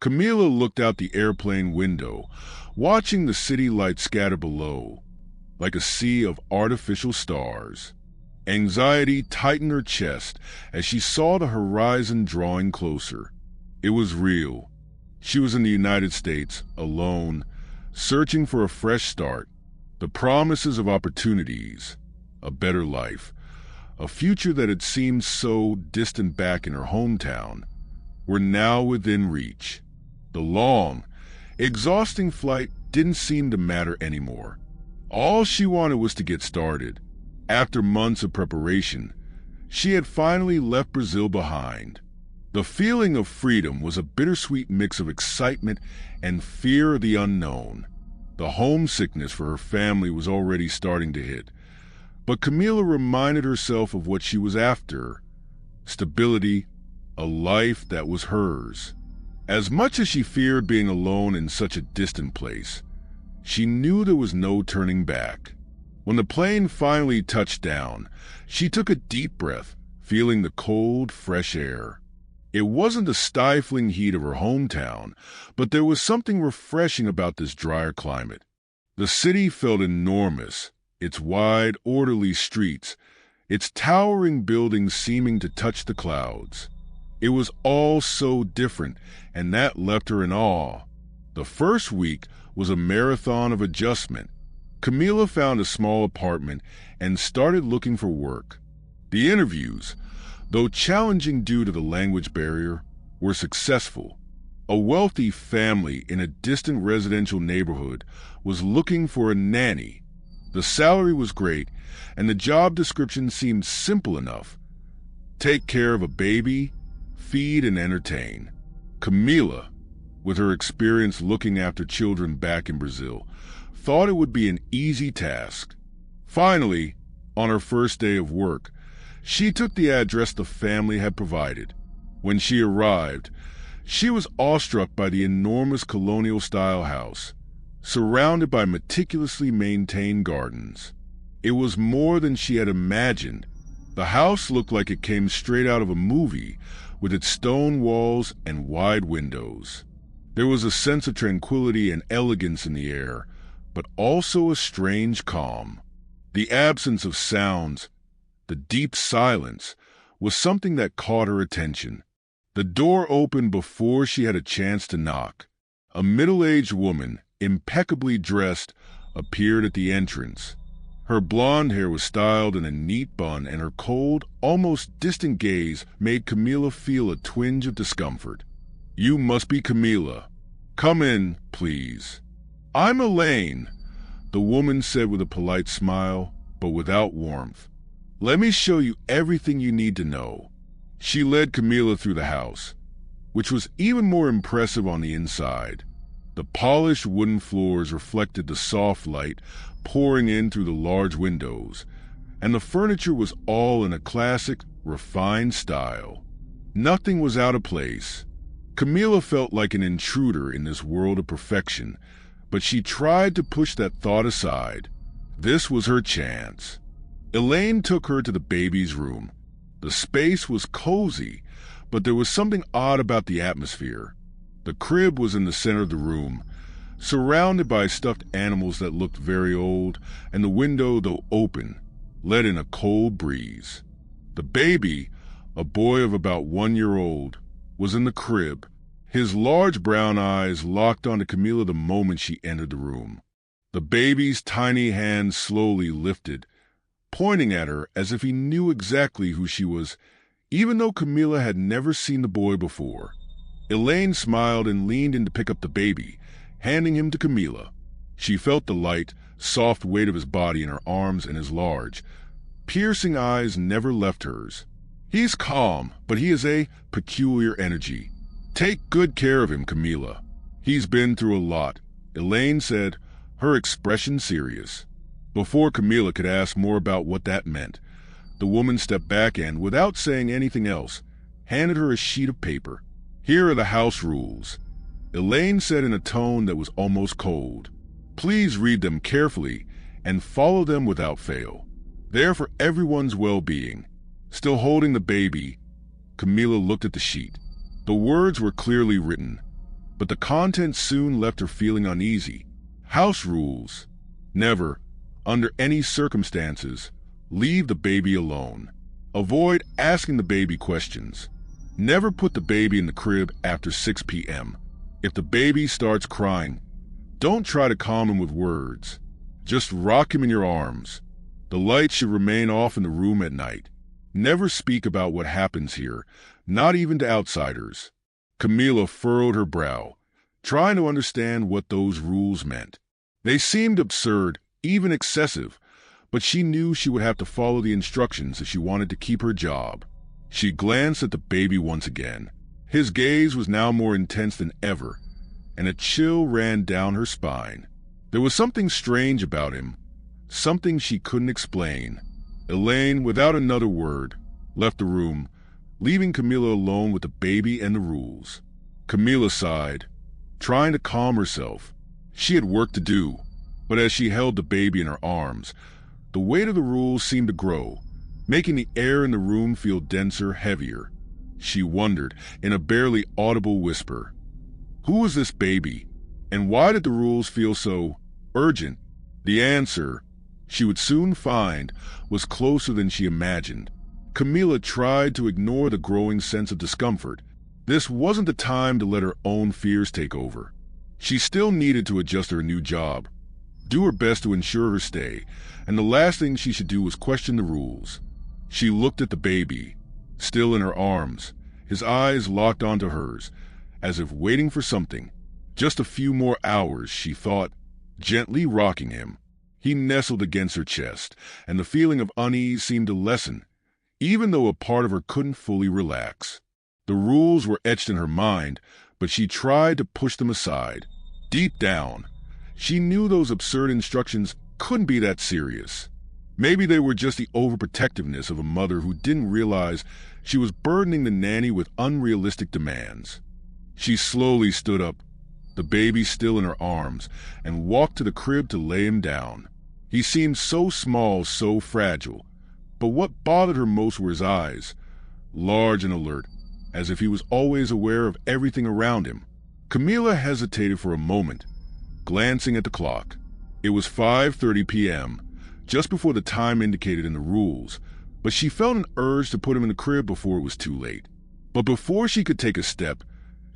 Camila looked out the airplane window, watching the city lights scatter below, like a sea of artificial stars. Anxiety tightened her chest as she saw the horizon drawing closer. It was real. She was in the United States, alone, searching for a fresh start, the promises of opportunities, a better life, a future that had seemed so distant back in her hometown, were now within reach. The long, exhausting flight didn't seem to matter anymore. All she wanted was to get started. After months of preparation, she had finally left Brazil behind. The feeling of freedom was a bittersweet mix of excitement and fear of the unknown. The homesickness for her family was already starting to hit. But Camila reminded herself of what she was after: stability, a life that was hers. As much as she feared being alone in such a distant place, she knew there was no turning back. When the plane finally touched down, she took a deep breath, feeling the cold, fresh air. It wasn't the stifling heat of her hometown, but there was something refreshing about this drier climate. The city felt enormous, its wide, orderly streets, its towering buildings seeming to touch the clouds. It was all so different, and that left her in awe. The first week was a marathon of adjustment. Camila found a small apartment and started looking for work. The interviews, though challenging due to the language barrier, were successful. A wealthy family in a distant residential neighborhood was looking for a nanny. The salary was great, and the job description seemed simple enough. Take care of a baby, feed and entertain. Camila, with her experience looking after children back in Brazil, thought it would be an easy task. Finally, on her first day of work, she took the address the family had provided. When she arrived, she was awestruck by the enormous colonial-style house, surrounded by meticulously maintained gardens. It was more than she had imagined. The house looked like it came straight out of a movie, with its stone walls and wide windows. There was a sense of tranquility and elegance in the air, but also a strange calm. The absence of sounds, the deep silence, was something that caught her attention. The door opened before she had a chance to knock. A middle-aged woman, impeccably dressed, appeared at the entrance. Her blonde hair was styled in a neat bun, and her cold, almost distant gaze made Camila feel a twinge of discomfort. "You must be Camila. Come in, please." "I'm Elaine," the woman said with a polite smile, but without warmth. "Let me show you everything you need to know." She led Camila through the house, which was even more impressive on the inside. The polished wooden floors reflected the soft light pouring in through the large windows, and the furniture was all in a classic, refined style. Nothing was out of place. Camila felt like an intruder in this world of perfection, but she tried to push that thought aside. This was her chance. Elaine took her to the baby's room. The space was cozy, but there was something odd about the atmosphere. The crib was in the center of the room, surrounded by stuffed animals that looked very old, and the window, though open, let in a cold breeze. The baby, a boy of about 1 year old, was in the crib. His large brown eyes locked onto Camila the moment she entered the room. The baby's tiny hand slowly lifted, pointing at her as if he knew exactly who she was, even though Camila had never seen the boy before. Elaine smiled and leaned in to pick up the baby, handing him to Camila. She felt the light, soft weight of his body in her arms, and his large, piercing eyes never left hers. "He's calm, but he has a peculiar energy. Take good care of him, Camila. He's been through a lot," Elaine said, her expression serious. Before Camila could ask more about what that meant, the woman stepped back and, without saying anything else, handed her a sheet of paper. "Here are the house rules," Elaine said in a tone that was almost cold. "Please read them carefully and follow them without fail. They're for everyone's well-being." Still holding the baby, Camila looked at the sheet. The words were clearly written. but the content soon left her feeling uneasy. House rules. Never, under any circumstances, leave the baby alone. Avoid asking the baby questions. Never put the baby in the crib after 6 p.m. If the baby starts crying, don't try to calm him with words. Just rock him in your arms. The lights should remain off in the room at night. Never speak about what happens here, not even to outsiders. Camila furrowed her brow, trying to understand what those rules meant. They seemed absurd, even excessive, but she knew she would have to follow the instructions if she wanted to keep her job. She glanced at the baby once again. His gaze was now more intense than ever, and a chill ran down her spine. There was something strange about him, something she couldn't explain. Elaine, without another word, left the room, leaving Camila alone with the baby and the rules. Camila sighed, trying to calm herself. She had work to do, but as she held the baby in her arms, the weight of the rules seemed to grow, making the air in the room feel denser, heavier. She wondered, in a barely audible whisper, who was this baby, and why did the rules feel so urgent? The answer, she would soon find, was closer than she imagined. Camila tried to ignore the growing sense of discomfort. This wasn't the time to let her own fears take over. She still needed to adjust her new job, do her best to ensure her stay, and the last thing she should do was question the rules. She looked at the baby, still in her arms, his eyes locked onto hers, as if waiting for something. Just a few more hours, she thought, gently rocking him. He nestled against her chest, and the feeling of unease seemed to lessen, even though a part of her couldn't fully relax. The rules were etched in her mind, but she tried to push them aside. Deep down, she knew those absurd instructions couldn't be that serious. Maybe they were just the overprotectiveness of a mother who didn't realize she was burdening the nanny with unrealistic demands. She slowly stood up, the baby still in her arms, and walked to the crib to lay him down. He seemed so small, so fragile, but what bothered her most were his eyes, large and alert, as if he was always aware of everything around him. Camila hesitated for a moment, glancing at the clock. It was 5:30 p.m., just before the time indicated in the rules, but she felt an urge to put him in the crib before it was too late. But before she could take a step,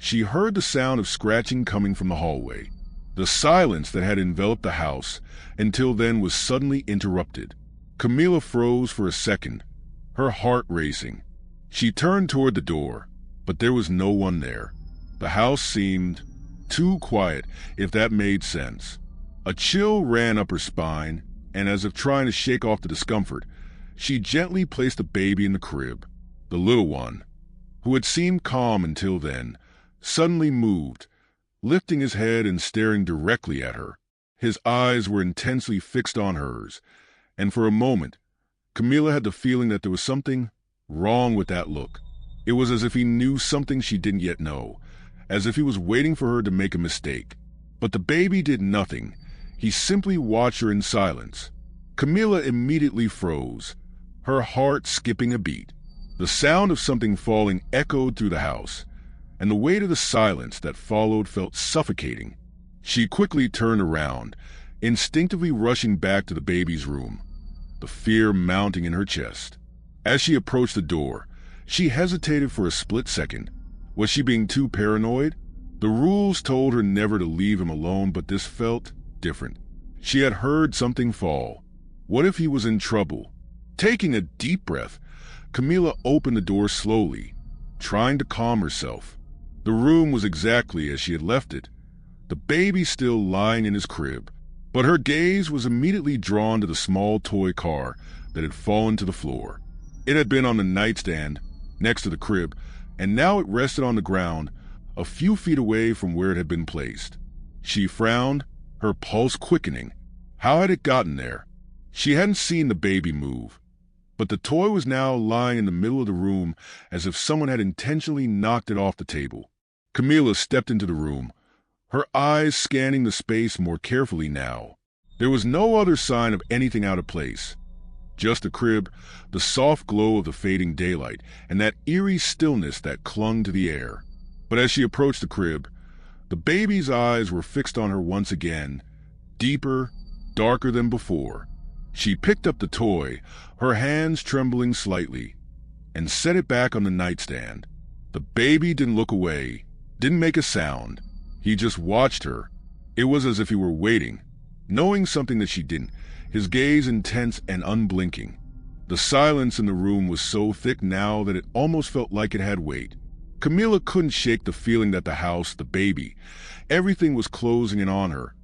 she heard the sound of scratching coming from the hallway. The silence that had enveloped the house until then was suddenly interrupted. Camila froze for a second, her heart racing. She turned toward the door, but there was no one there. The house seemed too quiet, if that made sense. A chill ran up her spine, and as if trying to shake off the discomfort, she gently placed the baby in the crib. The little one, who had seemed calm until then, suddenly moved, lifting his head and staring directly at her. His eyes were intensely fixed on hers, and for a moment, Camila had the feeling that there was something wrong with that look. It was as if he knew something she didn't yet know, as if he was waiting for her to make a mistake. But the baby did nothing. He simply watched her in silence. Camila immediately froze, her heart skipping a beat. The sound of something falling echoed through the house, and the weight of the silence that followed felt suffocating. She quickly turned around, instinctively rushing back to the baby's room, the fear mounting in her chest. As she approached the door, she hesitated for a split second. Was she being too paranoid? The rules told her never to leave him alone, but this felt different. She had heard something fall. What if he was in trouble? Taking a deep breath, Camila opened the door slowly, trying to calm herself. The room was exactly as she had left it, the baby still lying in his crib, but her gaze was immediately drawn to the small toy car that had fallen to the floor. It had been on the nightstand next to the crib, and now it rested on the ground a few feet away from where it had been placed. She frowned, her pulse quickening. How had it gotten there? She hadn't seen the baby move, but the toy was now lying in the middle of the room as if someone had intentionally knocked it off the table. Camila stepped into the room, her eyes scanning the space more carefully now. There was no other sign of anything out of place. Just the crib, the soft glow of the fading daylight, and that eerie stillness that clung to the air. But as she approached the crib, The baby's eyes were fixed on her once again, deeper, darker than before. She picked up the toy, her hands trembling slightly, and set it back on the nightstand. The baby didn't look away, didn't make a sound. He just watched her. It was as if he were waiting, knowing something that she didn't, his gaze intense and unblinking. The silence in the room was so thick now that it almost felt like it had weight. Camilla couldn't shake the feeling that the house, the baby, everything was closing in on her,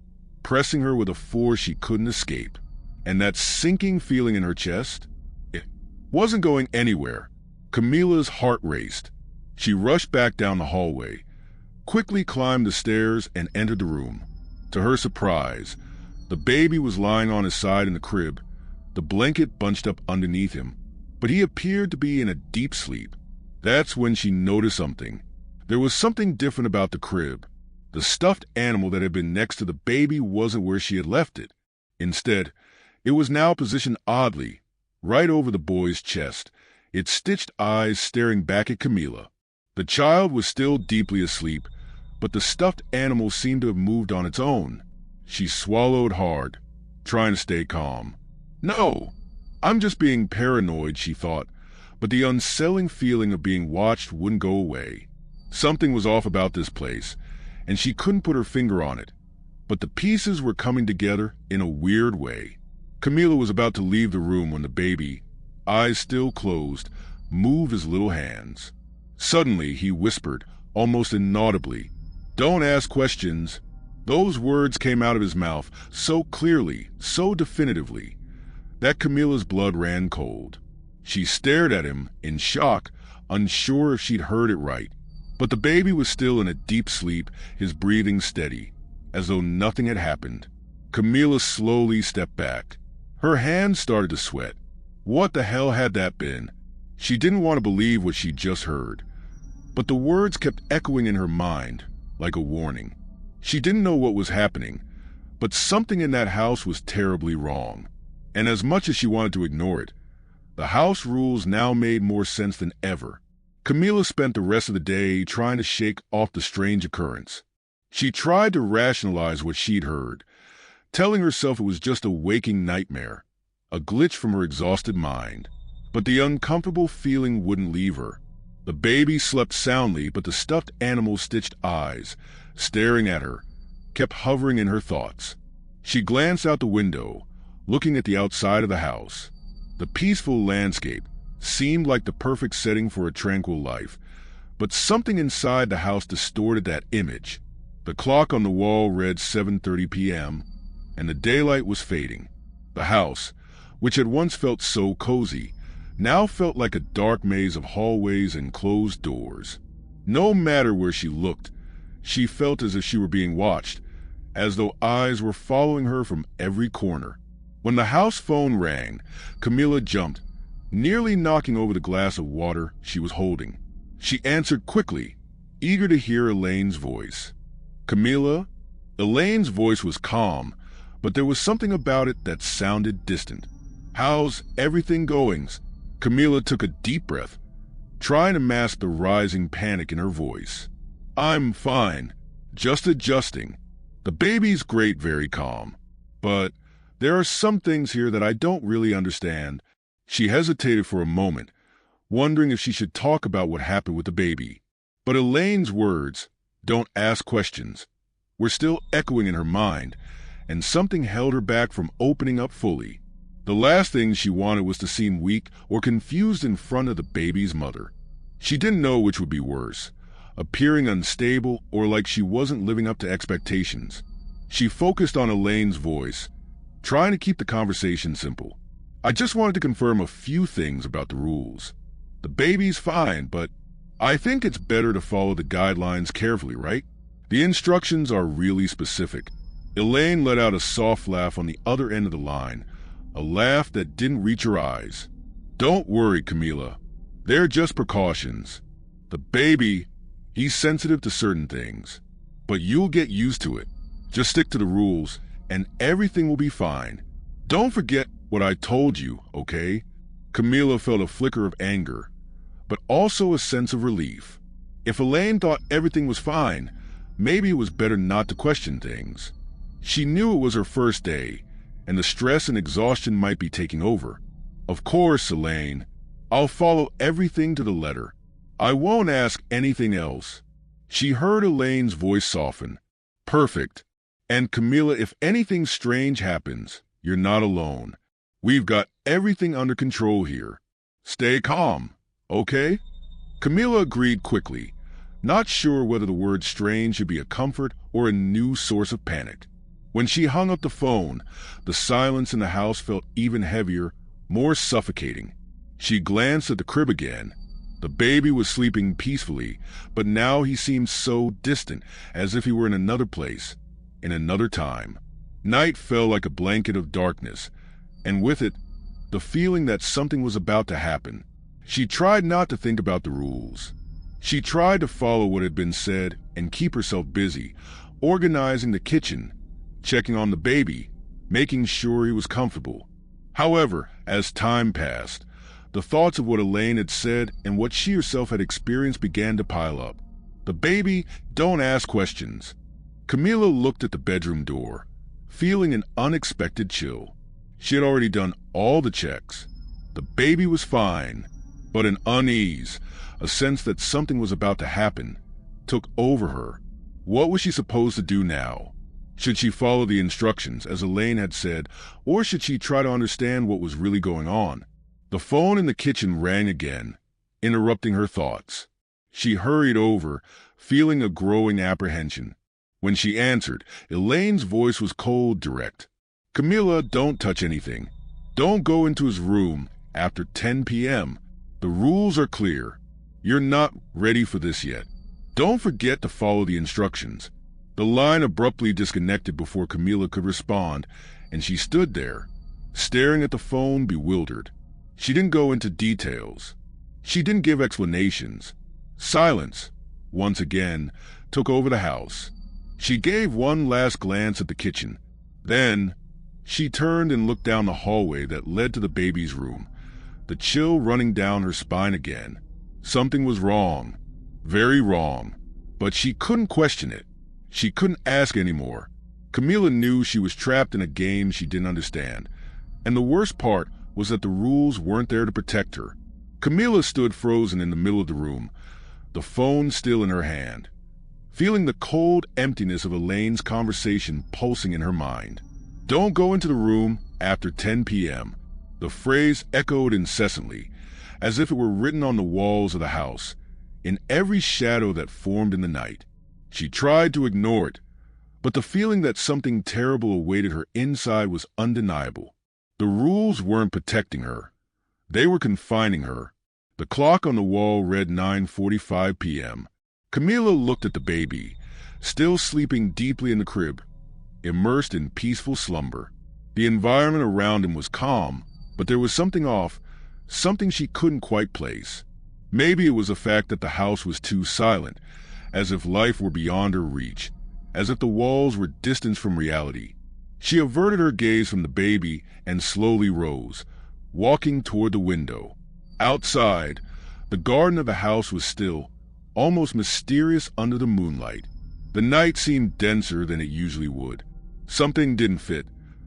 pressing her with a force she couldn't escape. And that sinking feeling in her chest, it wasn't going anywhere. Camilla's heart raced. She rushed back down the hallway, quickly climbed the stairs, and entered the room. To her surprise, the baby was lying on his side in the crib, the blanket bunched up underneath him, but he appeared to be in a deep sleep. That's when she noticed something. There was something different about the crib. The stuffed animal that had been next to the baby wasn't where she had left it. Instead, it was now positioned oddly, right over the boy's chest, its stitched eyes staring back at Camilla. The child was still deeply asleep, but the stuffed animal seemed to have moved on its own. She swallowed hard, trying to stay calm. No, I'm just being paranoid, she thought, but the unsettling feeling of being watched wouldn't go away. Something was off about this place, and she couldn't put her finger on it, but the pieces were coming together in a weird way. Camilla was about to leave the room when the baby, eyes still closed, moved his little hands. Suddenly, he whispered, almost inaudibly, "Don't ask questions." Those words came out of his mouth so clearly, so definitively, that Camilla's blood ran cold. She stared at him in shock, unsure if she'd heard it right. But the baby was still in a deep sleep, his breathing steady, as though nothing had happened. Camilla slowly stepped back. Her hands started to sweat. What the hell had that been? She didn't want to believe what she'd just heard, but the words kept echoing in her mind, like a warning. She didn't know what was happening, but something in that house was terribly wrong. And as much as she wanted to ignore it, the house rules now made more sense than ever. Camilla spent the rest of the day trying to shake off the strange occurrence. She tried to rationalize what she'd heard, telling herself it was just a waking nightmare, a glitch from her exhausted mind. But the uncomfortable feeling wouldn't leave her. The baby slept soundly, but the stuffed animal's stitched eyes, staring at her, kept hovering in her thoughts. She glanced out the window, looking at the outside of the house. The peaceful landscape seemed like the perfect setting for a tranquil life, but something inside the house distorted that image. The clock on the wall read 7:30 p.m., and the daylight was fading. The house, which had once felt so cozy, now felt like a dark maze of hallways and closed doors. No matter where she looked, she felt as if she were being watched, as though eyes were following her from every corner. When the house phone rang, Camilla jumped, nearly knocking over the glass of water she was holding. She answered quickly, eager to hear Elaine's voice. "Camilla?" Elaine's voice was calm, but there was something about it that sounded distant. "How's everything going?" Camilla took a deep breath, trying to mask the rising panic in her voice. "I'm fine, just adjusting. The baby's great, very calm. But there are some things here that I don't really understand." She hesitated for a moment, wondering if she should talk about what happened with the baby. But Elaine's words, "Don't ask questions," were still echoing in her mind, and something held her back from opening up fully. The last thing she wanted was to seem weak or confused in front of the baby's mother. She didn't know which would be worse, appearing unstable or like she wasn't living up to expectations. She focused on Elaine's voice, trying to keep the conversation simple. "I just wanted to confirm a few things about the rules. The baby's fine, but I think it's better to follow the guidelines carefully, right? The instructions are really specific." Elaine let out a soft laugh on the other end of the line, a laugh that didn't reach her eyes. "Don't worry, Camilla. They're just precautions. The baby, he's sensitive to certain things, but you'll get used to it. Just stick to the rules, and everything will be fine. Don't forget what I told you, okay?" Camilla felt a flicker of anger, but also a sense of relief. If Elaine thought everything was fine, maybe it was better not to question things. She knew it was her first day, and the stress and exhaustion might be taking over. Of course, Elaine. I'll follow everything to the letter. I won't ask anything else. She heard Elaine's voice soften. Perfect. And Camilla, if anything strange happens, you're not alone. We've got everything under control here. Stay calm, okay? Camilla agreed quickly, not sure whether the word strange should be a comfort or a new source of panic. When she hung up the phone, the silence in the house felt even heavier, more suffocating. She glanced at the crib again. The baby was sleeping peacefully, but now he seemed so distant, as if he were in another place, in another time. Night fell like a blanket of darkness, and with it, the feeling that something was about to happen. She tried not to think about the rules. She tried to follow what had been said and keep herself busy, organizing the kitchen, checking on the baby, making sure he was comfortable. However, as time passed, the thoughts of what Elaine had said and what she herself had experienced began to pile up. The baby, don't ask questions. Camilla looked at the bedroom door, feeling an unexpected chill. She had already done all the checks. The baby was fine, but an unease, a sense that something was about to happen, took over her. What was she supposed to do now? Should she follow the instructions, as Elaine had said, or should she try to understand what was really going on? The phone in the kitchen rang again, interrupting her thoughts. She hurried over, feeling a growing apprehension. When she answered, Elaine's voice was cold, direct. Camilla, don't touch anything. Don't go into his room after 10 p.m. The rules are clear. You're not ready for this yet. Don't forget to follow the instructions. The line abruptly disconnected before Camilla could respond, and she stood there, staring at the phone, bewildered. She didn't go into details. She didn't give explanations. Silence, once again, took over the house. She gave one last glance at the kitchen. Then, she turned and looked down the hallway that led to the baby's room, the chill running down her spine again. Something was wrong, very wrong, but she couldn't question it. She couldn't ask anymore. Camilla knew she was trapped in a game she didn't understand, and the worst part was that the rules weren't there to protect her. Camilla stood frozen in the middle of the room, the phone still in her hand, feeling the cold emptiness of Elaine's conversation pulsing in her mind. Don't go into the room after 10 p.m. The phrase echoed incessantly, as if it were written on the walls of the house, in every shadow that formed in the night. She tried to ignore it, but the feeling that something terrible awaited her inside was undeniable. The rules weren't protecting her. They were confining her. The clock on the wall read 9:45 p.m. Camilla looked at the baby, still sleeping deeply in the crib, immersed in peaceful slumber. The environment around him was calm, but there was something off, something she couldn't quite place. Maybe it was the fact that the house was too silent, as if life were beyond her reach, as if the walls were distanced from reality. She averted her gaze from the baby and slowly rose, walking toward the window. Outside, the garden of the house was still, almost mysterious under the moonlight. The night seemed denser than it usually would. Something didn't fit,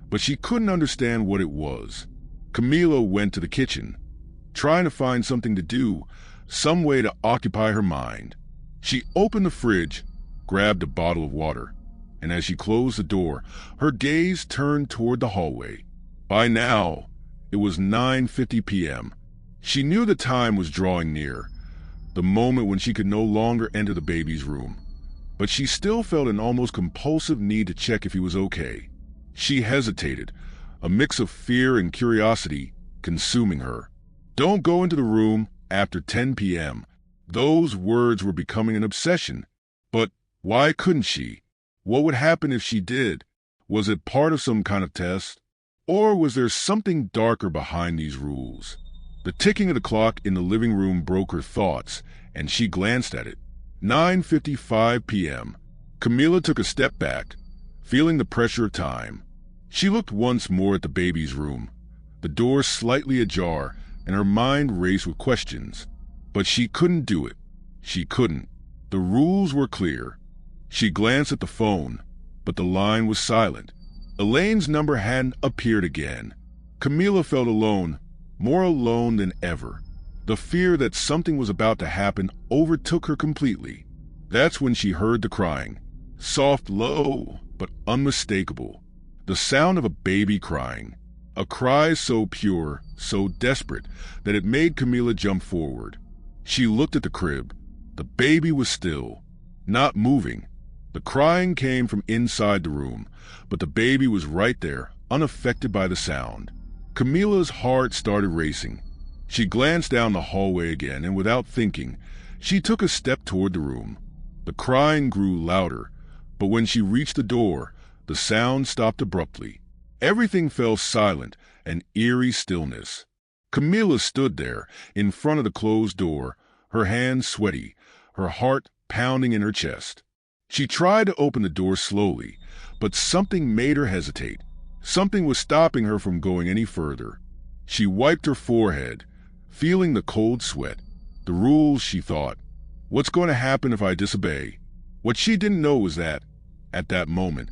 but she couldn't understand what it was. Camilla went to the kitchen, trying to find something to do, some way to occupy her mind. She opened the fridge, grabbed a bottle of water, and as she closed the door, her gaze turned toward the hallway. By now, it was 9:50 p.m. She knew the time was drawing near, the moment when she could no longer enter the baby's room. But she still felt an almost compulsive need to check if he was okay. She hesitated, a mix of fear and curiosity consuming her. Don't go into the room after 10 p.m. Those words were becoming an obsession. But why couldn't she? What would happen if she did? Was it part of some kind of test? Or was there something darker behind these rules? The ticking of the clock in the living room broke her thoughts, and she glanced at it. 9:55 p.m. Camilla took a step back, feeling the pressure of time. She looked once more at the baby's room, the door slightly ajar, and her mind raced with questions. But she couldn't do it. She couldn't. The rules were clear. She glanced at the phone, but the line was silent. Elaine's number hadn't appeared again. Camila felt alone, more alone than ever. The fear that something was about to happen overtook her completely. That's when she heard the crying. Soft, low, but unmistakable. The sound of a baby crying. A cry so pure, so desperate, that it made Camila jump forward. She looked at the crib. The baby was still, not moving. The crying came from inside the room, but the baby was right there, unaffected by the sound. Camila's heart started racing. She glanced down the hallway again, and without thinking, she took a step toward the room. The crying grew louder, but when she reached the door, the sound stopped abruptly. Everything fell silent, an eerie stillness. Camila stood there, in front of the closed door, her hands sweaty, her heart pounding in her chest. She tried to open the door slowly, but something made her hesitate. Something was stopping her from going any further. She wiped her forehead, feeling the cold sweat. The rules, she thought. What's going to happen if I disobey? What she didn't know was that, at that moment,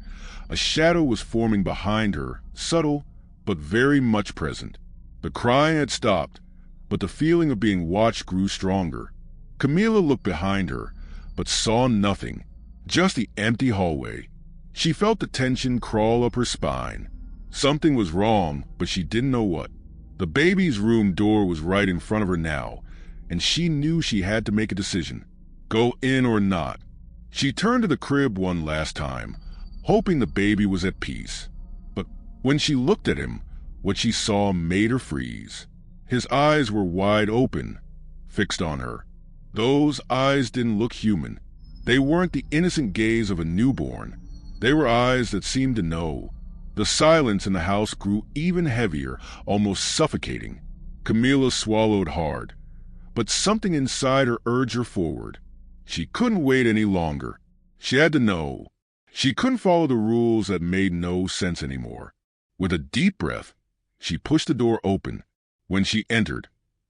a shadow was forming behind her, subtle, but very much present. The crying had stopped, but the feeling of being watched grew stronger. Camila looked behind her, but saw nothing, just the empty hallway. She felt the tension crawl up her spine. Something was wrong, but she didn't know what. The baby's room door was right in front of her now, and she knew she had to make a decision. Go in or not. She turned to the crib one last time, hoping the baby was at peace. But when she looked at him, what she saw made her freeze. His eyes were wide open, fixed on her. Those eyes didn't look human. They weren't the innocent gaze of a newborn. They were eyes that seemed to know. The silence in the house grew even heavier, almost suffocating. Camila swallowed hard, but something inside her urged her forward. She couldn't wait any longer. She had to know. She couldn't follow the rules that made no sense anymore. With a deep breath, she pushed the door open. When she entered,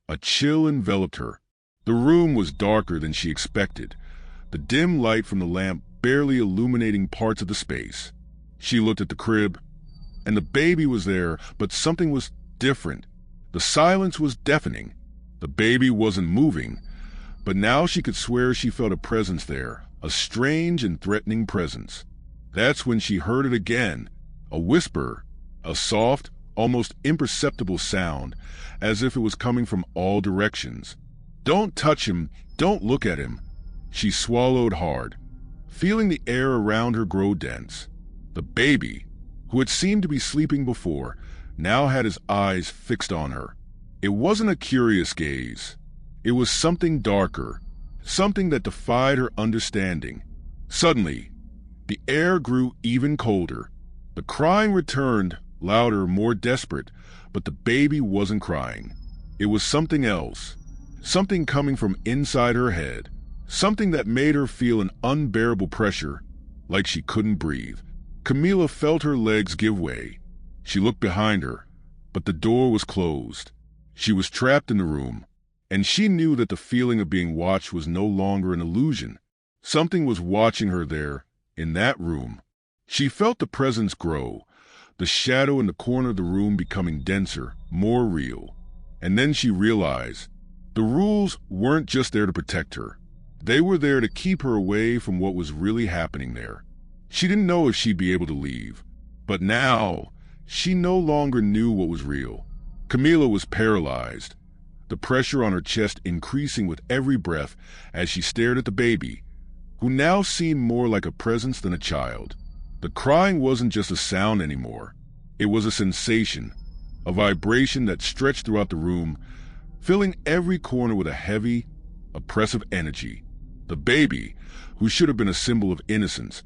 a chill enveloped her. The room was darker than she expected, the dim light from the lamp barely illuminating parts of the space. She looked at the crib, and the baby was there, but something was different. The silence was deafening. The baby wasn't moving, but now she could swear she felt a presence there, a strange and threatening presence. That's when she heard it again, a whisper, a soft, almost imperceptible sound, as if it was coming from all directions. Don't touch him, don't look at him. She swallowed hard, feeling the air around her grow dense. The baby, who had seemed to be sleeping before, now had his eyes fixed on her. It wasn't a curious gaze. It was something darker, something that defied her understanding. Suddenly, the air grew even colder. The crying returned, louder, more desperate, but the baby wasn't crying. It was something else, something coming from inside her head, something that made her feel an unbearable pressure, like she couldn't breathe. Camila felt her legs give way. She looked behind her, but the door was closed. She was trapped in the room, and she knew that the feeling of being watched was no longer an illusion. Something was watching her there, in that room. She felt the presence grow, the shadow in the corner of the room becoming denser, more real. And then she realized the rules weren't just there to protect her. They were there to keep her away from what was really happening there. She didn't know if she'd be able to leave, but now she no longer knew what was real. Camila was paralyzed, the pressure on her chest increasing with every breath as she stared at the baby, who now seemed more like a presence than a child. The crying wasn't just a sound anymore. It was a sensation, a vibration that stretched throughout the room, filling every corner with a heavy, oppressive energy. The baby, who should have been a symbol of innocence,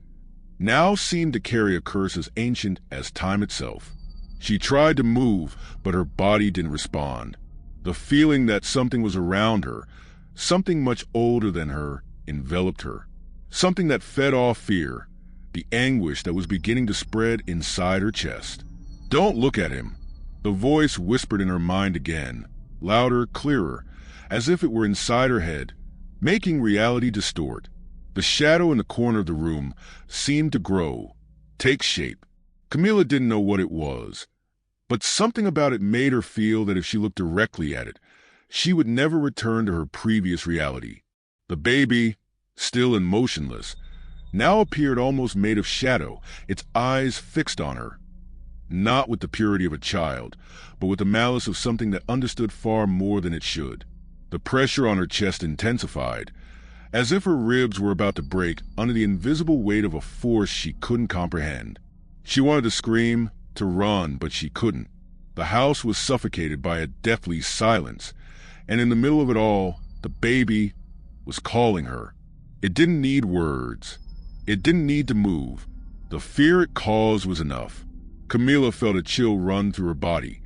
now seemed to carry a curse as ancient as time itself. She tried to move, but her body didn't respond. The feeling that something was around her, something much older than her, enveloped her. Something that fed off fear, the anguish that was beginning to spread inside her chest. Don't look at him. The voice whispered in her mind again, louder, clearer, as if it were inside her head, making reality distort. The shadow in the corner of the room seemed to grow, take shape. Camilla didn't know what it was, but something about it made her feel that if she looked directly at it, she would never return to her previous reality. The baby, still and motionless, now appeared almost made of shadow, its eyes fixed on her. Not with the purity of a child, but with the malice of something that understood far more than it should. The pressure on her chest intensified, as if her ribs were about to break under the invisible weight of a force she couldn't comprehend. She wanted to scream, to run, but she couldn't. The house was suffocated by a deathly silence, and in the middle of it all, the baby was calling her. It didn't need words. It didn't need to move. The fear it caused was enough. Camilla felt a chill run through her body,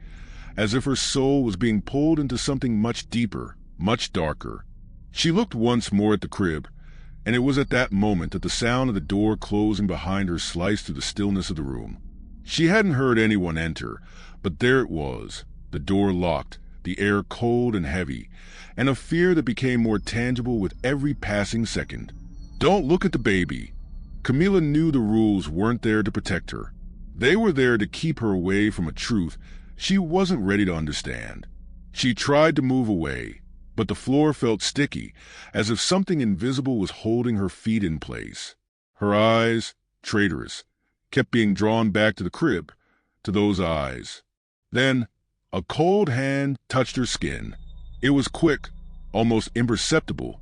as if her soul was being pulled into something much deeper, much darker. She looked once more at the crib, and it was at that moment that the sound of the door closing behind her sliced through the stillness of the room. She hadn't heard anyone enter, but there it was, the door locked, the air cold and heavy, and a fear that became more tangible with every passing second. Don't look at the baby. Camilla knew the rules weren't there to protect her. They were there to keep her away from a truth she wasn't ready to understand. She tried to move away, but the floor felt sticky, as if something invisible was holding her feet in place. Her eyes, traitorous, kept being drawn back to the crib, to those eyes. Then, a cold hand touched her skin. It was quick, almost imperceptible,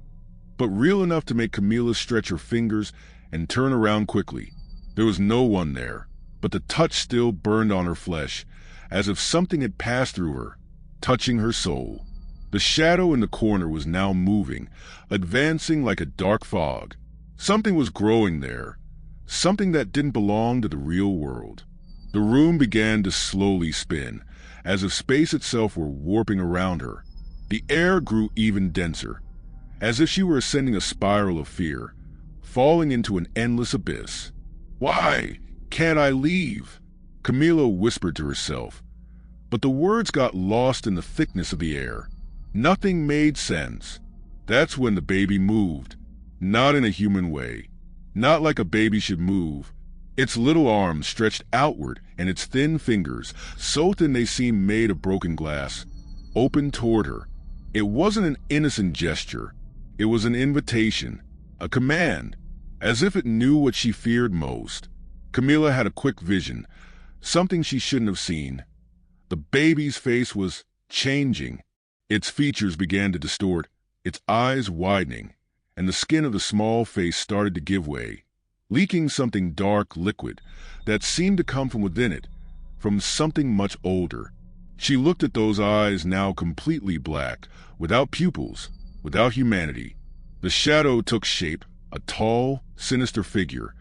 but real enough to make Camilla stretch her fingers and turn around quickly. There was no one there, but the touch still burned on her flesh, as if something had passed through her, touching her soul. The shadow in the corner was now moving, advancing like a dark fog. Something was growing there, something that didn't belong to the real world. The room began to slowly spin, as if space itself were warping around her. The air grew even denser, as if she were ascending a spiral of fear, falling into an endless abyss. "Why can't I leave?" Camilla whispered to herself, but the words got lost in the thickness of the air. Nothing made sense. That's when the baby moved, not in a human way, not like a baby should move. Its little arms stretched outward, and its thin fingers, so thin they seemed made of broken glass, opened toward her. It wasn't an innocent gesture. It was an invitation, a command, as if it knew what she feared most. Camilla had a quick vision, something she shouldn't have seen. The baby's face was changing. Its features began to distort, its eyes widening, and the skin of the small face started to give way, leaking something dark liquid that seemed to come from within it, from something much older. She looked at those eyes now completely black, without pupils, without humanity. The shadow took shape, a tall, sinister figure,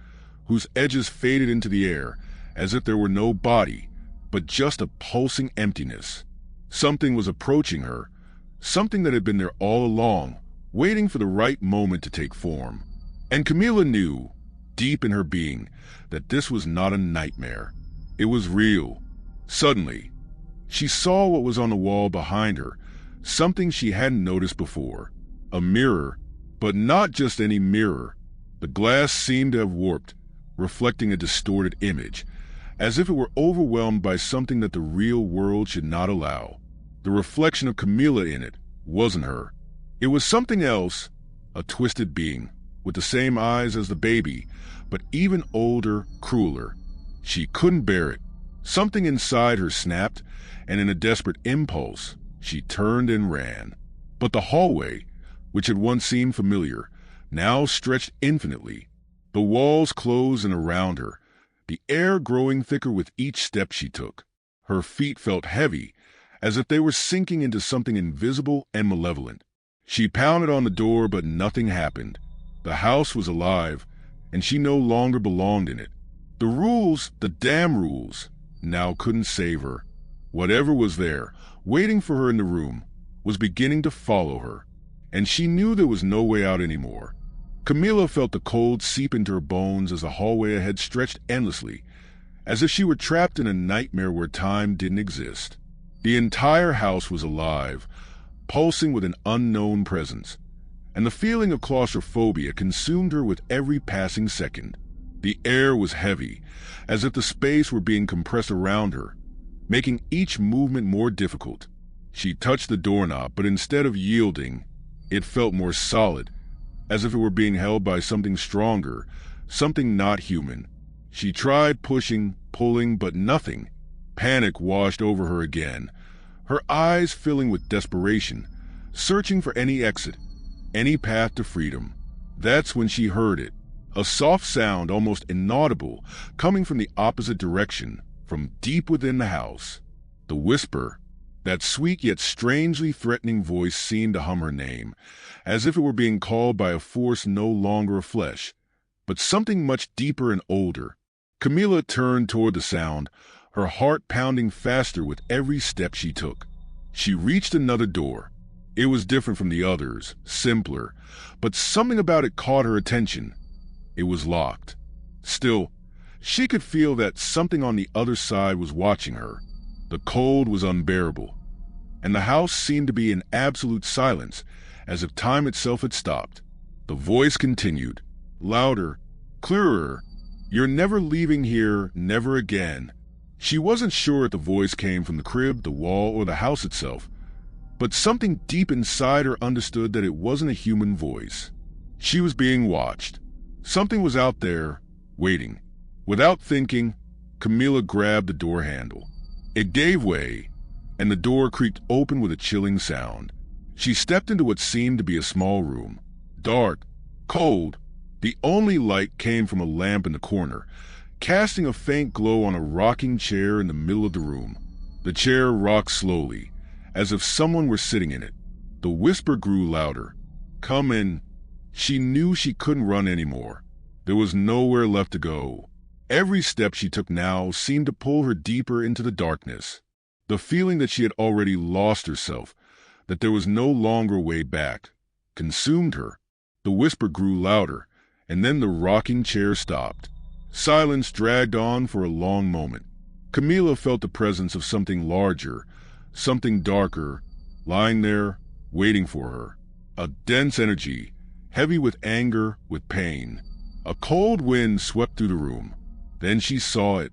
whose edges faded into the air as if there were no body, but just a pulsing emptiness. Something was approaching her, something that had been there all along, waiting for the right moment to take form. And Camilla knew, deep in her being, that this was not a nightmare. It was real. Suddenly, she saw what was on the wall behind her, something she hadn't noticed before. A mirror, but not just any mirror. The glass seemed to have warped, reflecting a distorted image, as if it were overwhelmed by something that the real world should not allow. The reflection of Camilla in it wasn't her. It was something else, a twisted being, with the same eyes as the baby, but even older, crueler. She couldn't bear it. Something inside her snapped, and in a desperate impulse, she turned and ran. But the hallway, which had once seemed familiar, now stretched infinitely. The walls closed in around her, the air growing thicker with each step she took. Her feet felt heavy, as if they were sinking into something invisible and malevolent. She pounded on the door, but nothing happened. The house was alive, and she no longer belonged in it. The rules, the damn rules, now couldn't save her. Whatever was there, waiting for her in the room, was beginning to follow her, and she knew there was no way out anymore. Camilla felt the cold seep into her bones as the hallway ahead stretched endlessly, as if she were trapped in a nightmare where time didn't exist. The entire house was alive, pulsing with an unknown presence, and the feeling of claustrophobia consumed her with every passing second. The air was heavy, as if the space were being compressed around her, making each movement more difficult. She touched the doorknob, but instead of yielding, it felt more solid, as if it were being held by something stronger, something not human. She tried pushing, pulling, but nothing. Panic washed over her again, her eyes filling with desperation, searching for any exit, any path to freedom. That's when she heard it, a soft sound, almost inaudible, coming from the opposite direction, from deep within the house. The whisper, that sweet yet strangely threatening voice, seemed to hum her name, as if it were being called by a force no longer of flesh, but something much deeper and older. Camilla turned toward the sound, her heart pounding faster with every step she took. She reached another door. It was different from the others, simpler, but something about it caught her attention. It was locked. Still, she could feel that something on the other side was watching her. The cold was unbearable, and the house seemed to be in absolute silence, as if time itself had stopped. The voice continued, louder, clearer. "You're never leaving here, never again." She wasn't sure if the voice came from the crib, the wall, or the house itself, but something deep inside her understood that it wasn't a human voice. She was being watched. Something was out there, waiting. Without thinking, Camilla grabbed the door handle. It gave way, and the door creaked open with a chilling sound. She stepped into what seemed to be a small room. Dark, cold. The only light came from a lamp in the corner, casting a faint glow on a rocking chair in the middle of the room. The chair rocked slowly, as if someone were sitting in it. The whisper grew louder. "Come in." She knew she couldn't run anymore. There was nowhere left to go. Every step she took now seemed to pull her deeper into the darkness. The feeling that she had already lost herself, that there was no longer a way back, consumed her. The whisper grew louder, and then the rocking chair stopped. Silence dragged on for a long moment. Camilla felt the presence of something larger, something darker, lying there, waiting for her. A dense energy, heavy with anger, with pain. A cold wind swept through the room. Then she saw it.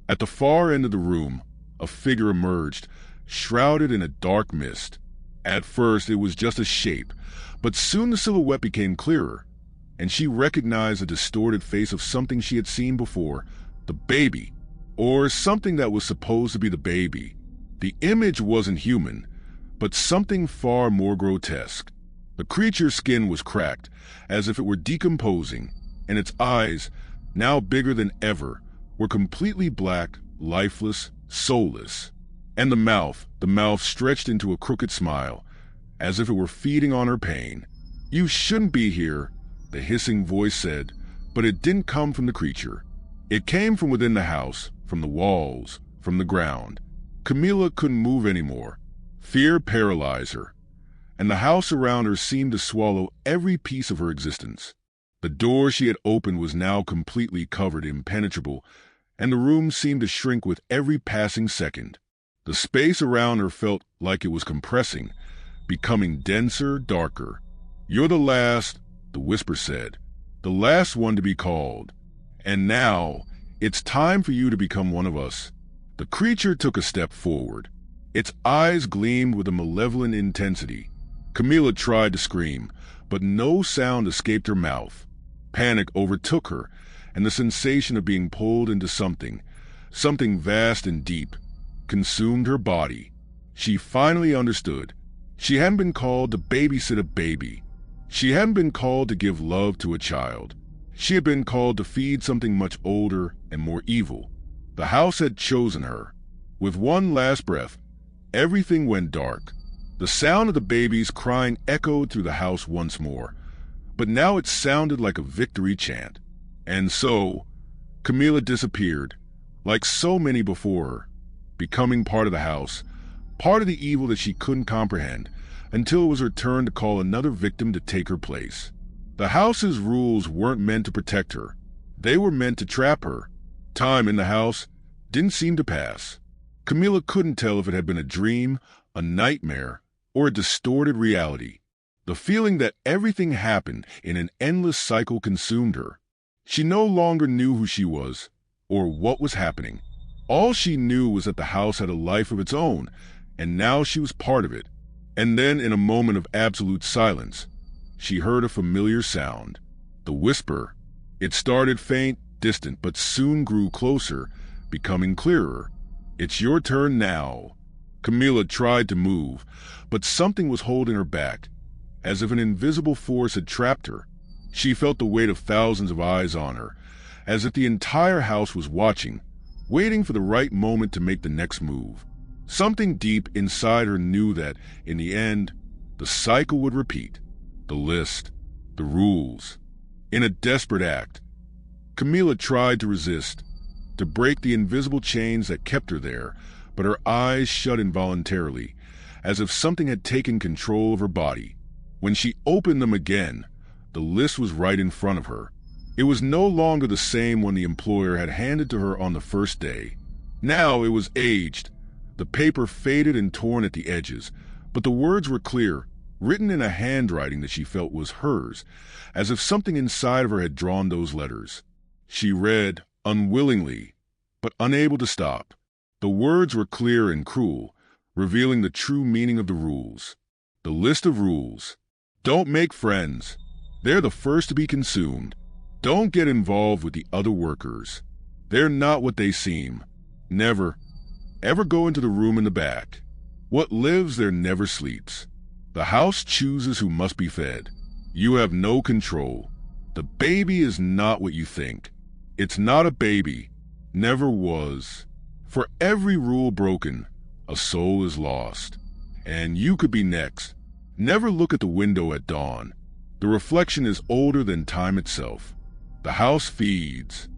At the far end of the room, a figure emerged, shrouded in a dark mist. At first, it was just a shape, but soon the silhouette became clearer, and she recognized the distorted face of something she had seen before, the baby, or something that was supposed to be the baby. The image wasn't human, but something far more grotesque. The creature's skin was cracked, as if it were decomposing, and its eyes, now bigger than ever, were completely black, lifeless, soulless. And the mouth stretched into a crooked smile, as if it were feeding on her pain. "You shouldn't be here," the hissing voice said, but it didn't come from the creature. It came from within the house, from the walls, from the ground. Camilla couldn't move anymore. Fear paralyzed her, and the house around her seemed to swallow every piece of her existence. The door she had opened was now completely covered, impenetrable, and the room seemed to shrink with every passing second. The space around her felt like it was compressing, becoming denser, darker. "You're the last," the whisper said, "the last one to be called. And now, it's time for you to become one of us." The creature took a step forward. Its eyes gleamed with a malevolent intensity. Camilla tried to scream, but no sound escaped her mouth. Panic overtook her, and the sensation of being pulled into something vast and deep, consumed her body. She finally understood. She hadn't been called to babysit a baby. She hadn't been called to give love to a child. She had been called to feed something much older and more evil. The house had chosen her. With one last breath, everything went dark. The sound of the baby's crying echoed through the house once more, but now it sounded like a victory chant. And so, Camilla disappeared, like so many before her, becoming part of the house, part of the evil that she couldn't comprehend, until it was her turn to call another victim to take her place. The house's rules weren't meant to protect her. They were meant to trap her. Time in the house didn't seem to pass. Camilla couldn't tell if it had been a dream, a nightmare, or a distorted reality. The feeling that everything happened in an endless cycle consumed her. She no longer knew who she was or what was happening. All she knew was that the house had a life of its own, and now she was part of it. And then, in a moment of absolute silence, she heard a familiar sound. The whisper. It started faint, distant, but soon grew closer, becoming clearer. "It's your turn now." Camilla tried to move, but something was holding her back, as if an invisible force had trapped her. She felt the weight of thousands of eyes on her, as if the entire house was watching, waiting for the right moment to make the next move. Something deep inside her knew that, in the end, the cycle would repeat. The list, the rules. In a desperate act, Camilla tried to resist, to break the invisible chains that kept her there, but her eyes shut involuntarily, as if something had taken control of her body. When she opened them again, the list was right in front of her. It was no longer the same one the employer had handed to her on the first day. Now it was aged, the paper faded and torn at the edges, but the words were clear, written in a handwriting that she felt was hers, as if something inside of her had drawn those letters. She read, unwillingly, but unable to stop. The words were clear and cruel, revealing the true meaning of the rules. The list of rules. Don't make friends. They're the first to be consumed. Don't get involved with the other workers. They're not what they seem. Never, ever go into the room in the back. What lives there never sleeps. The house chooses who must be fed. You have no control. The baby is not what you think. It's not a baby. Never was. For every rule broken, a soul is lost. And you could be next. Never look at the window at dawn. The reflection is older than time itself. The house feeds.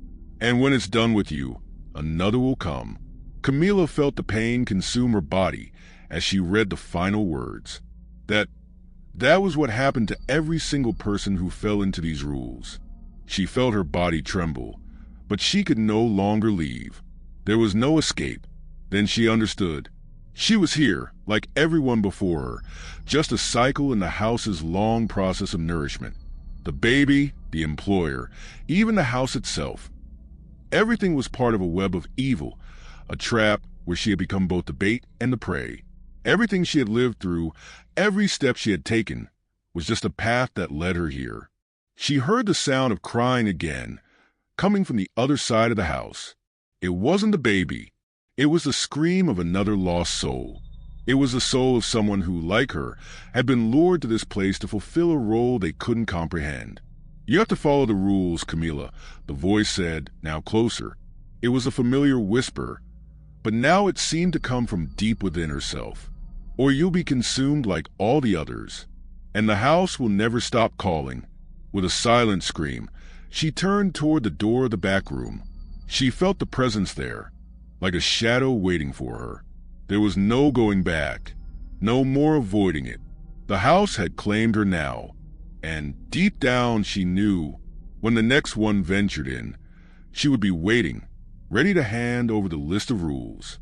And when it's done with you, another will come. Camilla felt the pain consume her body as she read the final words. That was what happened to every single person who fell into these rules. She felt her body tremble, but she could no longer leave. There was no escape. Then she understood. She was here, like everyone before her, just a cycle in the house's long process of nourishment. The baby, the employer, even the house itself. Everything was part of a web of evil, a trap where she had become both the bait and the prey. Everything she had lived through, every step she had taken, was just a path that led her here. She heard the sound of crying again, coming from the other side of the house. It wasn't the baby. It was the scream of another lost soul. It was the soul of someone who, like her, had been lured to this place to fulfill a role they couldn't comprehend. "You have to follow the rules, Camilla," the voice said, now closer. It was a familiar whisper, but now it seemed to come from deep within herself. "Or you'll be consumed like all the others." And the house will never stop calling. With a silent scream, she turned toward the door of the back room. She felt the presence there, like a shadow waiting for her. There was no going back, no more avoiding it. The house had claimed her now, and deep down she knew, when the next one ventured in, she would be waiting, ready to hand over the list of rules.